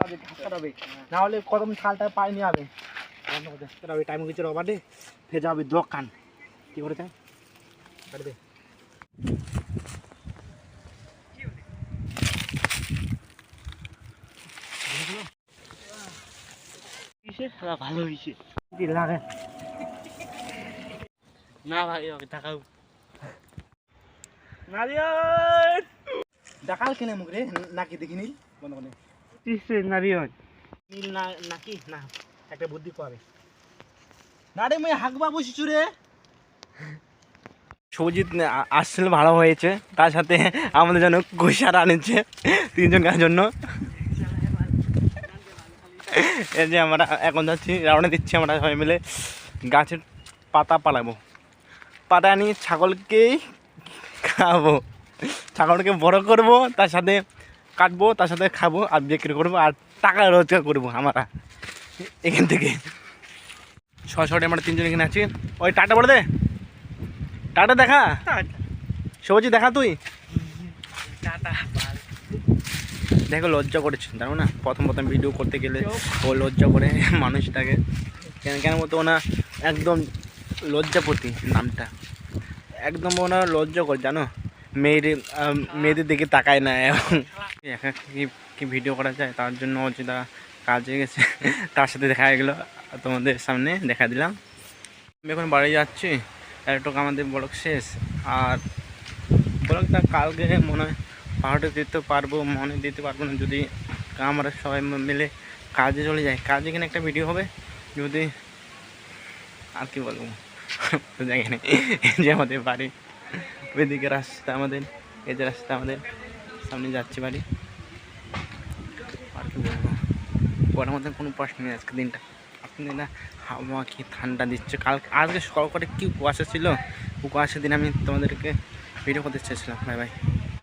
হবে না হলে কদম ছালটা পায়ে নিয়ে হবে টাইম কিছু রবার দে ফে যাবে দোকান কি করে চাই দে ভালো হয়েছে লাগে না ভাই ওকে দেখাও নারিয়ল দেখাল কিনে মুখ রে নাকি দেখি নীল বন্ধ করে কিসে নারিয়ল নীল না নাকি না একটা বুদ্ধি পাবে না রে মুই হাগবা বসিছু রে সবজিৎ আসছিল ভালো হয়েছে তার সাথে আমাদের জন্য গোসার আনেছে তিনজনের জন্য এই যে আমরা এখন যাচ্ছি রাউন্ডে দিচ্ছি আমরা সবাই মিলে গাছের পাতা পালাবো পাতা নিয়ে ছাগলকেই খাবো ছাগলকে বড় করব তার সাথে কাটবো তার সাথে খাবো আর বিক্রি করবো আর টাকা রোজগার করবো আমরা এখান থেকে শর্টে আমরা তিনজন এখানে আছি ওই টাটা বলে দে টাটা দেখা সবজি দেখা তুই টাটা দেখো লজ্জা করেছে জানো না প্রথম ভিডিও করতে গেলে ও লজ্জা করে মানুষটাকে কেন মতো ওনা একদম লজ্জাপতি নামটা একদম ওনা লজ্জা করে জানো মেয়েদের দিকে তাকায় না এবং একা কি ভিডিও করা যায় তার জন্য অর্চিতা কাজে গেছে তার সাথে দেখা গেলো তোমাদের সামনে দেখা দিলাম আমি এখন বাড়ি যাচ্ছি একটু আমাদের ব্লগ শেষ আর ব্লগটা কালকে মনে হয় পাহাড়ে দিতে পারবো দিতে পারবো না যদি আমরা সবাই মিলে কাজে চলে যাই কাজে এখানে একটা ভিডিও হবে যদি আর কি বলবো জায়গা নেই যে আমাদের বাড়ি ওইদিকে রাস্তা আমাদের এই যে রাস্তা আমাদের সামনে যাচ্ছি বাড়ি আর কি বলবো পরের মধ্যে কোনো প্রশ্ন নেই আজকে দিনটা আপনি না হাওয়া কি ঠান্ডা দিচ্ছে আজকে সকাল করে কি কুয়াশা ছিল কুয়াশা দিন আমি তোমাদেরকে ভিডিও করতে চেয়েছিলাম বাই বাই